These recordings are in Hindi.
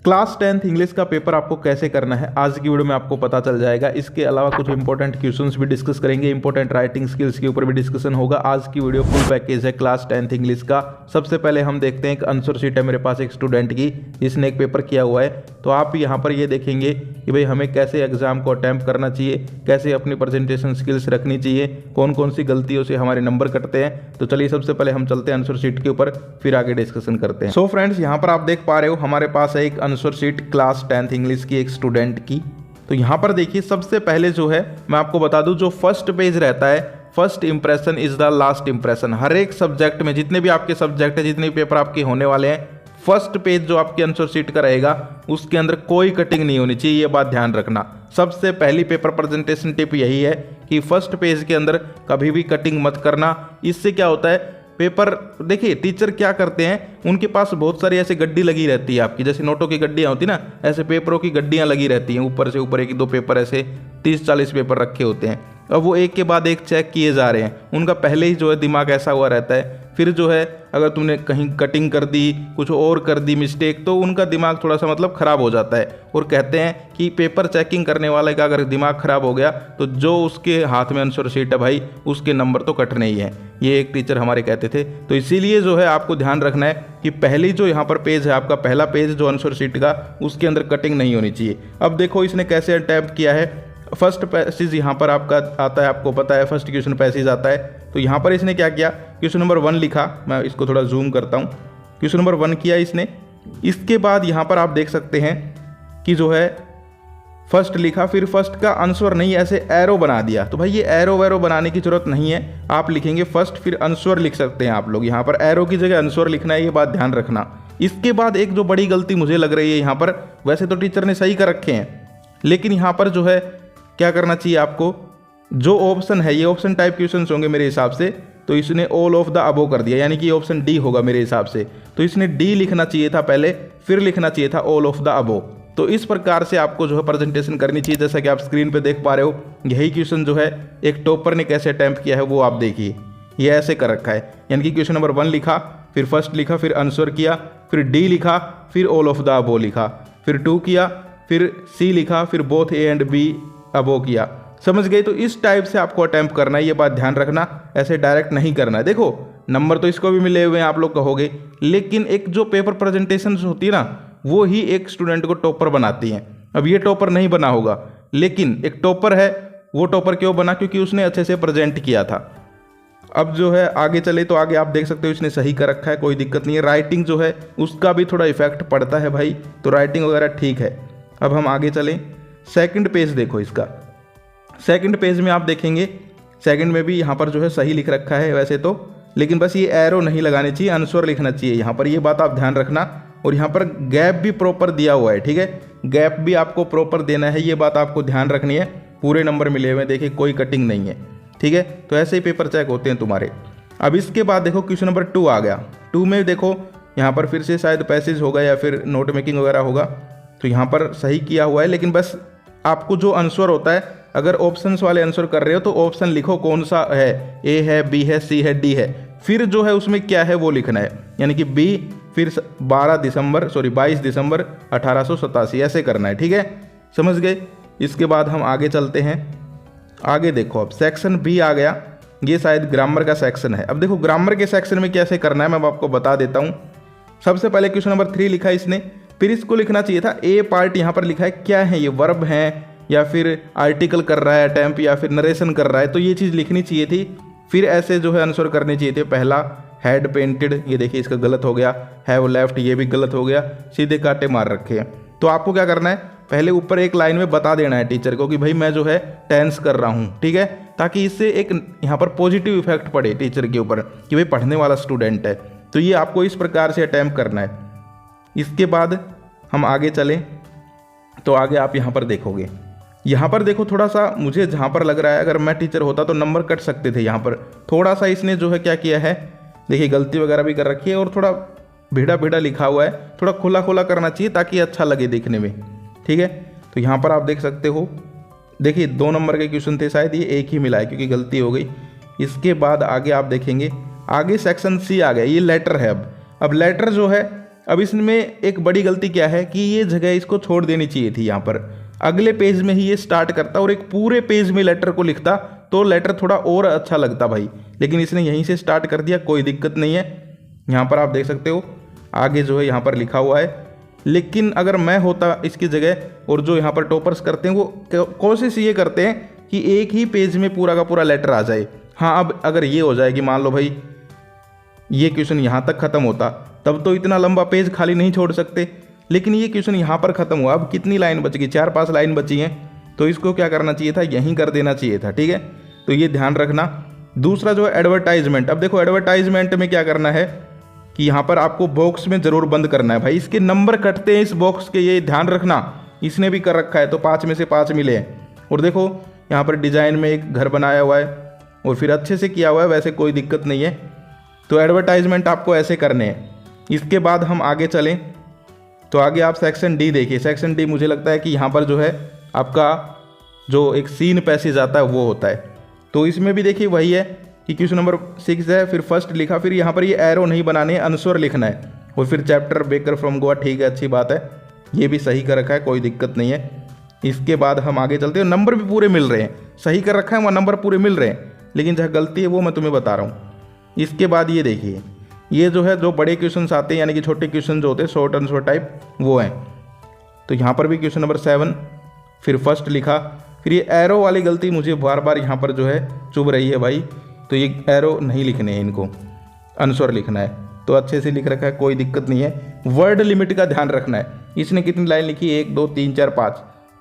क्लास 10th इंग्लिश का पेपर आपको कैसे करना है आज की वीडियो में आपको पता चल जाएगा। इसके अलावा कुछ इंपॉर्टेंट क्वेश्चंस भी डिस्कस करेंगे, इंपॉर्टेंट राइटिंग स्किल्स के ऊपर भी डिस्कशन होगा। आज की वीडियो फुल पैकेज है क्लास 10th इंग्लिश का। सबसे पहले हम देखते हैं एक आंसर शीट है मेरे पास एक स्टूडेंट की जिसने एक पेपर किया हुआ है। तो आप यहाँ पर ये देखेंगे कि भाई हमें कैसे एग्जाम को अटैम्प्ट करना चाहिए, कैसे अपनी प्रेजेंटेशन स्किल्स रखनी चाहिए, कौन कौन सी गलतियों से हमारे नंबर कटते हैं। तो चलिए सबसे पहले हम चलते हैं आंसर शीट के ऊपर, फिर आगे डिस्कशन करते हैं। सो फ्रेंड्स, यहाँ पर आप देख पा रहे हो हमारे पास है एक answer sheet class 10th English की एक स्टूडेंट की। तो यहाँ पर देखिए सबसे पहले जो है मैं आपको बता दूं, जो फर्स्ट पेज रहता है, first impression is the last impression. हर एक सब्जेक्ट में जितने भी आपके सब्जेक्ट है, जितने भी पेपर आपके होने वाले हैं, फर्स्ट पेज जो आपकी आंसर शीट का रहेगा उसके अंदर कोई कटिंग नहीं होनी चाहिए। ये बात ध्यान रखना। सबसे पहली पेपर प्रेजेंटेशन टिप यही है कि फर्स्ट पेज के अंदर कभी भी कटिंग मत करना। इससे क्या होता है, पेपर देखिए टीचर क्या करते हैं, उनके पास बहुत सारी ऐसे गड्डी लगी रहती है आपकी, जैसे नोटों की गड्डियाँ होती ना, ऐसे पेपरों की गड्डियाँ लगी रहती हैं। ऊपर से ऊपर एक दो पेपर ऐसे 30-40 पेपर रखे होते हैं। अब वो एक के बाद एक चेक किए जा रहे हैं। उनका पहले ही जो है दिमाग ऐसा हुआ रहता है। फिर जो है अगर तुमने कहीं कटिंग कर दी, कुछ और कर दी मिस्टेक, तो उनका दिमाग थोड़ा सा मतलब ख़राब हो जाता है। और कहते हैं कि पेपर चेकिंग करने वाले का अगर दिमाग ख़राब हो गया तो जो उसके हाथ में आंसर शीट है भाई, उसके नंबर तो कटने ही हैं। ये एक टीचर हमारे कहते थे। तो इसीलिए जो है आपको ध्यान रखना है कि पहली जो यहाँ पर पेज है, आपका पहला पेज जो आंसर शीट का, उसके अंदर कटिंग नहीं होनी चाहिए। अब देखो इसने कैसे अटैम्प्ट किया है। फर्स्ट पैसेज यहाँ पर आपका आता है, आपको पता है फर्स्ट क्वेश्चन पैसेज आता है। तो यहाँ पर इसने क्या किया, क्वेश्चन नंबर 1 लिखा। मैं इसको थोड़ा जूम करता हूँ। क्वेश्चन नंबर 1 किया इसने। इसके बाद यहाँ पर आप देख सकते हैं कि जो है फर्स्ट लिखा, फिर फर्स्ट का आंसर नहीं, ऐसे एरो बना दिया। तो भाई ये एरो वैरो बनाने की जरूरत नहीं है, आप लिखेंगे फर्स्ट फिर आंसर लिख सकते हैं आप लोग। यहाँ पर एरो की जगह आंसर लिखना है, ये बात ध्यान रखना। इसके बाद एक जो बड़ी गलती मुझे लग रही है यहाँ पर, वैसे तो टीचर ने सही कर रखे हैं, लेकिन यहाँ पर जो है क्या करना चाहिए आपको, जो ऑप्शन है, ये ऑप्शन टाइप क्वेश्चन होंगे मेरे हिसाब से, तो इसने ऑल ऑफ द अबो कर दिया, यानी कि ऑप्शन डी होगा मेरे हिसाब से। तो इसने डी लिखना चाहिए था पहले, फिर लिखना चाहिए था ऑल ऑफ द अबो। तो इस प्रकार से आपको जो है प्रेजेंटेशन करनी चाहिए। जैसा कि आप स्क्रीन पे देख पा रहे हो, यही क्वेश्चन जो है एक टॉपर ने कैसे अटैम्प्ट किया है वो आप देखिए। ये ऐसे कर रखा है, यानी कि क्वेश्चन नंबर 1 लिखा, फिर फर्स्ट लिखा, फिर आंसर किया, फिर डी लिखा, फिर ऑल ऑफ द अबो लिखा, फिर 2 किया, फिर सी लिखा, फिर बोथ ए एंड बी अबो किया। समझ गए? तो इस टाइप से आपको अटैम्प्ट करना है, ये बात ध्यान रखना। ऐसे डायरेक्ट नहीं करना है। देखो नंबर तो इसको भी मिले हुए हैं आप लोग कहोगे, लेकिन एक जो पेपर प्रेजेंटेशन होती है ना, वो ही एक स्टूडेंट को टॉपर बनाती हैं। अब ये टॉपर नहीं बना होगा, लेकिन एक टॉपर है। वो टॉपर क्यों बना? क्योंकि उसने अच्छे से प्रेजेंट किया था। अब जो है आगे चले तो आगे आप देख सकते हो इसने सही कर रखा है, कोई दिक्कत नहीं है। राइटिंग जो है उसका भी थोड़ा इफेक्ट पड़ता है भाई, तो राइटिंग वगैरह ठीक है। अब हम आगे चलें, सेकंड पेज देखो इसका। सेकंड पेज में आप देखेंगे, सेकंड में भी यहाँ पर जो है सही लिख रखा है वैसे तो, लेकिन बस ये एरो नहीं लगाने चाहिए, आंसर लिखना चाहिए यहाँ पर। ये बात आप ध्यान रखना। और यहाँ पर गैप भी प्रॉपर दिया हुआ है, ठीक है, गैप भी आपको प्रॉपर देना है, ये बात आपको ध्यान रखनी है। पूरे नंबर मिले हुए हैं, देखिए कोई कटिंग नहीं है, ठीक है। तो ऐसे ही पेपर चेक होते हैं तुम्हारे। अब इसके बाद देखो क्वेश्चन नंबर 2 आ गया। 2 में देखो यहाँ पर फिर से शायद पैसेज होगा या फिर नोट मेकिंग वगैरह होगा। तो यहाँ पर सही किया हुआ है, लेकिन बस आपको जो आंसर होता है, अगर ऑप्शंस वाले आंसर कर रहे हो तो ऑप्शन लिखो कौन सा है, ए है, बी है, सी है, डी है, फिर जो है उसमें क्या है वो लिखना है। यानी कि बी फिर 22 दिसंबर 1887 ऐसे करना है, ठीक है, समझ गए। इसके बाद हम आगे चलते हैं। आगे देखो अब सेक्शन बी आ गया, ये शायद ग्रामर का सेक्शन है। अब देखो ग्रामर के सेक्शन में कैसे करना है मैं आपको बता देता हूँ। सबसे पहले क्वेश्चन नंबर 3 लिखा इसने, फिर इसको लिखना चाहिए था ए पार्ट। यहाँ पर लिखा है क्या है ये, वर्ब है या फिर आर्टिकल कर रहा है अटैम्प्ट या फिर नरेशन कर रहा है, तो ये चीज़ लिखनी चाहिए थी। फिर ऐसे जो है आंसर करने चाहिए थे। पहला हैड पेंटेड, ये देखिए इसका गलत हो गया, हैव लेफ्ट ये भी गलत हो गया, सीधे कांटे मार रखे हैं। तो आपको क्या करना है, पहले ऊपर एक लाइन में बता देना है टीचर को कि भाई मैं जो है टेंस कर रहा हूँ, ठीक है, ताकि इससे एक यहाँ पर पॉजिटिव इफेक्ट पड़े टीचर के ऊपर कि भाई पढ़ने वाला स्टूडेंट है। तो ये आपको इस प्रकार से अटैम्प्ट करना है। इसके बाद हम आगे चलें तो आगे आप यहाँ पर देखोगे, यहाँ पर देखो थोड़ा सा मुझे जहाँ पर लग रहा है अगर मैं टीचर होता तो नंबर कट सकते थे। यहाँ पर थोड़ा सा इसने जो है क्या किया है, देखिए गलती वगैरह भी कर रखी है और थोड़ा भिड़ा भिड़ा लिखा हुआ है, थोड़ा खुला खुला करना चाहिए ताकि अच्छा लगे देखने में, ठीक है। तो यहाँ पर आप देख सकते हो, देखिए 2 नंबर के क्वेश्चन थे शायद, ये एक ही मिला है क्योंकि गलती हो गई। इसके बाद आगे आप देखेंगे, आगे सेक्शन सी आ गया, ये लेटर है। अब लेटर जो है अब इसमें एक बड़ी गलती क्या है कि ये जगह इसको छोड़ देनी चाहिए थी, यहाँ पर अगले पेज में ही ये स्टार्ट करता और एक पूरे पेज में लेटर को लिखता तो लेटर थोड़ा और अच्छा लगता भाई, लेकिन इसने यहीं से स्टार्ट कर दिया। कोई दिक्कत नहीं है, यहाँ पर आप देख सकते हो आगे जो है यहाँ पर लिखा हुआ है। लेकिन अगर मैं होता इसकी जगह और जो यहाँ पर टॉपर्स करते हैं वो कोशिश ये करते हैं कि एक ही पेज में पूरा का पूरा लेटर आ जाए। हाँ, अब अगर ये हो जाए कि मान लो भाई ये क्वेश्चन यहाँ तक ख़त्म होता तब तो इतना लंबा पेज खाली नहीं छोड़ सकते, लेकिन ये क्वेश्चन यहाँ पर ख़त्म हुआ। अब कितनी लाइन बच गई, 4-5 लाइन बची हैं, तो इसको क्या करना चाहिए था, यहीं कर देना चाहिए था। ठीक है, तो ये ध्यान रखना। दूसरा जो है एडवर्टाइजमेंट। अब देखो एडवर्टाइजमेंट में क्या करना है कि यहाँ पर आपको बॉक्स में ज़रूर बंद करना है भाई, इसके नंबर कटते हैं इस बॉक्स के, ये ध्यान रखना। इसने भी कर रखा है तो 5 में से 5 मिले हैं। और देखो यहाँ पर डिज़ाइन में एक घर बनाया हुआ है और फिर अच्छे से किया हुआ है, वैसे कोई दिक्कत नहीं है। तो एडवर्टाइजमेंट आपको ऐसे करने हैं। इसके बाद हम आगे चलें तो आगे आप सेक्शन डी देखिए। सेक्शन डी मुझे लगता है कि यहाँ पर जो है आपका जो एक सीन पैसेज आता है वो होता है। तो इसमें भी देखिए वही है कि क्वेश्चन नंबर 6 है, फिर फर्स्ट लिखा, फिर यहाँ पर ये एरो नहीं बनाने, आंसर लिखना है, और फिर चैप्टर बेकर फ्रॉम गोवा। ठीक है, अच्छी बात है, ये भी सही कर रखा है, कोई दिक्कत नहीं है। इसके बाद हम आगे चलते हैं। नंबर भी पूरे मिल रहे हैं, सही कर रखा है, वहाँ नंबर पूरे मिल रहे हैं, लेकिन जहाँ गलती है वो मैं तुम्हें बता रहा हूँ। इसके बाद ये देखिए, ये जो है जो बड़े क्वेश्चन आते हैं यानी कि छोटे क्वेश्चन जो होते हैं शॉर्ट आंसर टाइप वो हैं। तो यहाँ पर भी क्वेश्चन नंबर 7 फिर फर्स्ट लिखा, फिर ये एरो वाली गलती मुझे बार बार यहाँ पर जो है चुभ रही है भाई। तो ये एरो नहीं लिखने हैं, इनको आंसर लिखना है। तो अच्छे से लिख रखा है, कोई दिक्कत नहीं है। वर्ड लिमिट का ध्यान रखना है। इसने कितनी लाइन लिखी, 1 2 3 4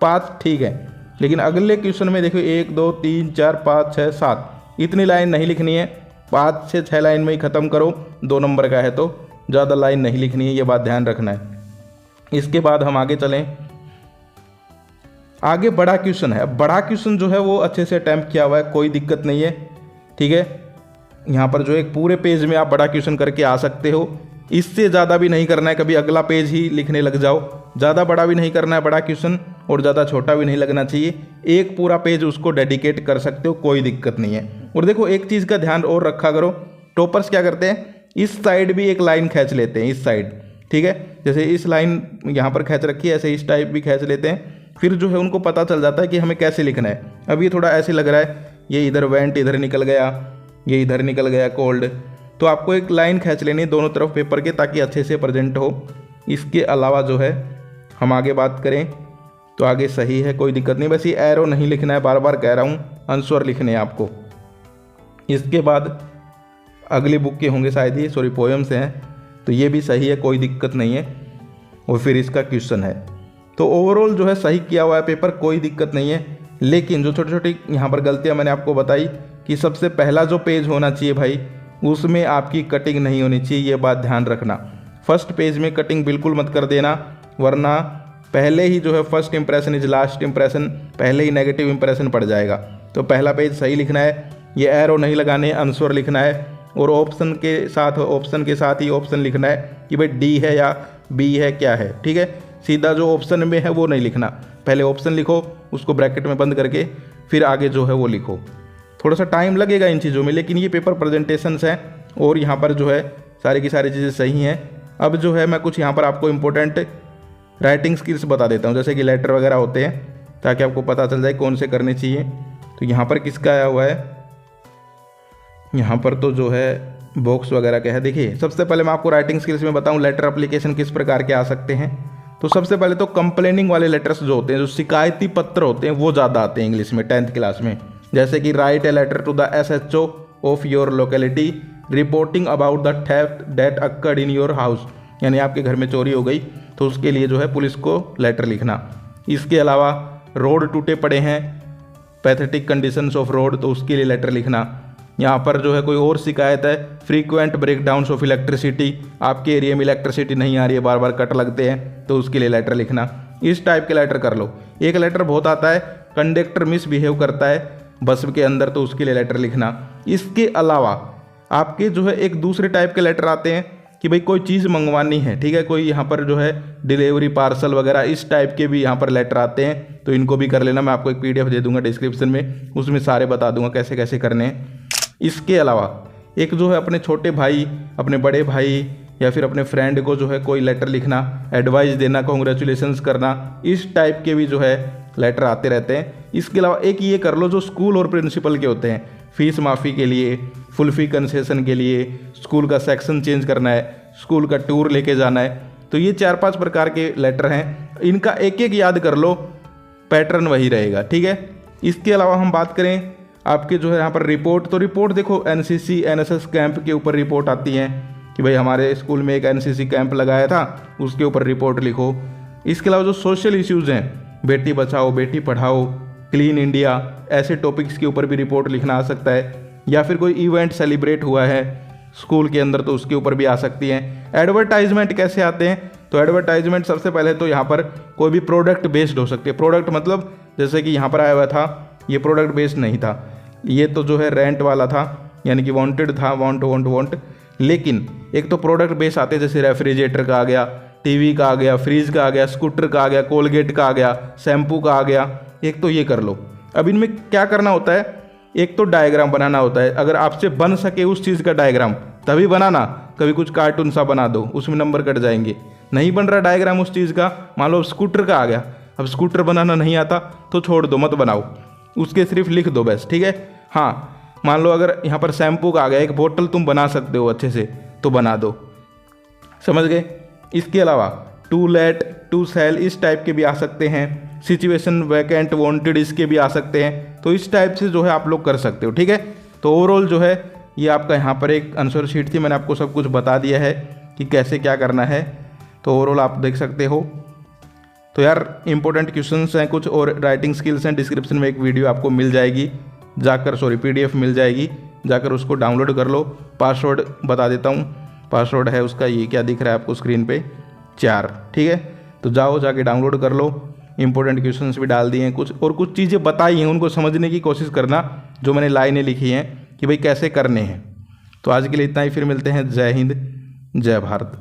5 ठीक है, लेकिन अगले क्वेश्चन में देखो 1 2 3 4 5 6 7 इतनी लाइन नहीं लिखनी है, 5 से 6 लाइन में ही ख़त्म करो। 2 नंबर का है तो ज़्यादा लाइन नहीं लिखनी है, ये बात ध्यान रखना है। इसके बाद हम आगे चलें। आगे बड़ा क्वेश्चन है। बड़ा क्वेश्चन जो है वो अच्छे से अटैम्प्ट किया हुआ है, कोई दिक्कत नहीं है। ठीक है, यहाँ पर जो एक पूरे पेज में आप बड़ा क्वेश्चन करके आ सकते हो। इससे ज़्यादा भी नहीं करना है, कभी अगला पेज ही लिखने लग जाओ। ज़्यादा बड़ा भी नहीं करना है बड़ा क्वेश्चन, और ज़्यादा छोटा भी नहीं लगना चाहिए। एक पूरा पेज उसको डेडिकेट कर सकते हो, कोई दिक्कत नहीं है। और देखो एक चीज़ का ध्यान और रखा करो, टॉपर्स क्या करते हैं, इस साइड भी एक लाइन खींच लेते हैं, इस साइड। ठीक है, जैसे इस लाइन यहाँ पर खींच रखी है, ऐसे इस टाइप भी खींच लेते हैं। फिर जो है उनको पता चल जाता है कि हमें कैसे लिखना है। अब ये थोड़ा ऐसे लग रहा है, ये इधर वेंट इधर निकल गया, ये इधर निकल गया कोल्ड, तो आपको एक लाइन खींच लेनी है दोनों तरफ पेपर के, ताकि अच्छे से प्रेजेंट हो। इसके अलावा जो है हम आगे बात करें तो आगे सही है, कोई दिक्कत नहीं। बस ये एरो नहीं लिखना है, बार बार कह रहा हूँ, आंसर लिखने हैं आपको। इसके बाद अगली बुक के होंगे शायद ये, सॉरी पोएम से हैं, तो ये भी सही है, कोई दिक्कत नहीं है। और फिर इसका क्वेश्चन है। तो ओवरऑल जो है सही किया हुआ है पेपर, कोई दिक्कत नहीं है। लेकिन जो छोटी छोटी यहाँ पर गलतियाँ मैंने आपको बताई कि सबसे पहला जो पेज होना चाहिए भाई, उसमें आपकी कटिंग नहीं होनी चाहिए, ये बात ध्यान रखना। फर्स्ट पेज में कटिंग बिल्कुल मत कर देना, वरना पहले ही जो है first impression is last impression, पहले ही नेगेटिव इंप्रेशन पड़ जाएगा। तो पहला पेज सही लिखना है, ये एरो नहीं लगाने, आंसर लिखना है। और ऑप्शन के साथ ही ऑप्शन लिखना है कि भाई डी है या बी है, क्या है। ठीक है, सीधा जो ऑप्शन में है वो नहीं लिखना, पहले ऑप्शन लिखो, उसको ब्रैकेट में बंद करके फिर आगे जो है वो लिखो। थोड़ा सा टाइम लगेगा इन चीज़ों में, लेकिन ये पेपर प्रेजेंटेशंस हैं और यहाँ पर जो है सारी की सारी चीज़ें सही हैं। अब जो है मैं कुछ यहाँ पर आपको इम्पोर्टेंट राइटिंग स्किल्स बता देता हूँ, जैसे कि लेटर वगैरह होते हैं, ताकि आपको पता चल जाए कौन से करने चाहिए। तो यहाँ पर किसका आया हुआ है, यहाँ पर तो जो है बॉक्स वगैरह का है। देखिए सबसे पहले मैं आपको राइटिंग स्किल्स में बताऊँ लेटर एप्लीकेशन किस प्रकार के आ सकते हैं। तो सबसे पहले तो कंप्लेनिंग वाले लेटर्स जो होते हैं, जो शिकायती पत्र होते हैं, वो ज़्यादा आते हैं इंग्लिश में 10th क्लास में। जैसे कि write a letter to the SHO of your locality reporting about the theft that occurred in your house, यानी आपके घर में चोरी हो गई तो उसके लिए जो है पुलिस को लेटर लिखना। इसके अलावा रोड टूटे पड़े हैं, पैथेटिक कंडीशंस ऑफ रोड, तो उसके लिए लेटर लिखना। यहाँ पर जो है कोई और शिकायत है, फ्रीक्वेंट ब्रेकडाउन्स ऑफ इलेक्ट्रिसिटी, आपके एरिया में इलेक्ट्रिसिटी नहीं आ रही है, बार बार कट लगते हैं, तो उसके लिए लेटर लिखना। इस टाइप के लेटर कर लो। एक लेटर बहुत आता है, कंडक्टर मिसबिहेव करता है बस के अंदर, तो उसके लिए लेटर लिखना। इसके अलावा आपके जो है एक दूसरे टाइप के लेटर आते हैं कि भाई कोई चीज़ मंगवानी है, ठीक है, कोई यहाँ पर जो है डिलीवरी पार्सल वगैरह, इस टाइप के भी यहाँ पर लेटर आते हैं, तो इनको भी कर लेना। मैं आपको एक PDF दे दूंगा डिस्क्रिप्शन में, उसमें सारे बता दूंगा कैसे कैसे करने हैं। इसके अलावा एक जो है अपने छोटे भाई, अपने बड़े भाई या फिर अपने फ्रेंड को जो है कोई लेटर लिखना, एडवाइस देना, कॉन्ग्रेचुलेशंस करना, इस टाइप के भी जो है लेटर आते रहते हैं। इसके अलावा एक ये कर लो जो स्कूल और प्रिंसिपल के होते हैं, फीस माफ़ी के लिए, फुल फी कंसेशन के लिए, स्कूल का सेक्शन चेंज करना है, स्कूल का टूर लेके जाना है। तो ये 4-5 प्रकार के लेटर हैं, इनका एक एक याद कर लो, पैटर्न वही रहेगा, ठीक है। इसके अलावा हम बात करें आपके जो है यहाँ पर रिपोर्ट, तो रिपोर्ट देखो एनसीसी एनएसएस कैंप के ऊपर रिपोर्ट आती है कि भाई हमारे स्कूल में एक एनसीसी कैंप लगाया था, उसके ऊपर रिपोर्ट लिखो। इसके अलावा जो सोशल इश्यूज़ हैं, बेटी बचाओ बेटी पढ़ाओ, क्लीन इंडिया, ऐसे टॉपिक्स के ऊपर भी रिपोर्ट लिखना आ सकता है। या फिर कोई इवेंट सेलिब्रेट हुआ है स्कूल के अंदर तो उसके ऊपर भी आ सकती हैं। एडवर्टाइजमेंट कैसे आते हैं, तो एडवर्टाइजमेंट सबसे पहले तो यहाँ पर कोई भी प्रोडक्ट बेस्ड हो सकती है। प्रोडक्ट मतलब जैसे कि यहाँ पर आया हुआ था, ये प्रोडक्ट बेस्ड नहीं था, ये तो जो है रेंट वाला था, यानी कि वांटेड था, वांट। लेकिन एक तो प्रोडक्ट बेस आते हैं, जैसे रेफ्रिजरेटर का आ गया, टीवी का आ गया, फ्रिज का आ गया, स्कूटर का आ गया, कोलगेट का आ गया, शैम्पू का आ गया। एक तो ये कर लो। अब इनमें क्या करना होता है, एक तो डायग्राम बनाना होता है। अगर आपसे बन सके उस चीज़ का डायग्राम तभी बनाना, कभी कुछ कार्टून सा बना दो, उसमें नंबर कट जाएंगे। नहीं बन रहा डायग्राम उस चीज़ का, मान लो स्कूटर का आ गया, अब स्कूटर बनाना नहीं आता तो छोड़ दो, मत बनाओ, उसके सिर्फ लिख दो बस, ठीक है। हाँ, मान लो अगर यहाँ पर शैम्पू का आ गया, एक बोतल तुम बना सकते हो अच्छे से तो बना दो, समझ गए। इसके अलावा टू लेट, टू सेल, इस टाइप के भी आ सकते हैं। सिचुएशन, वैकेंट, वांटेड, इसके भी आ सकते हैं। तो इस टाइप से जो है आप लोग कर सकते हो, ठीक है। तो ओवरऑल जो है ये आपका यहाँ पर एक आंसर शीट थी, मैंने आपको सब कुछ बता दिया है कि कैसे क्या करना है। तो ओवरऑल आप देख सकते हो। तो यार इंपॉर्टेंट क्वेश्चंस हैं कुछ और राइटिंग स्किल्स हैं, डिस्क्रिप्शन में एक वीडियो आपको मिल जाएगी जाकर, PDF मिल जाएगी, जाकर उसको डाउनलोड कर लो। पासवर्ड बता देता हूँ, पासवर्ड है उसका ये क्या दिख रहा है आपको स्क्रीन पे 4, ठीक है। तो जाओ जाके डाउनलोड कर लो। इंपॉर्टेंट क्वेश्चंस भी डाल दिए हैं कुछ, और कुछ चीज़ें बताई हैं, उनको समझने की कोशिश करना, जो मैंने लाइनें लिखी हैं कि भाई कैसे करने हैं। तो आज के लिए इतना ही, फिर मिलते हैं। जय हिंद, जय भारत।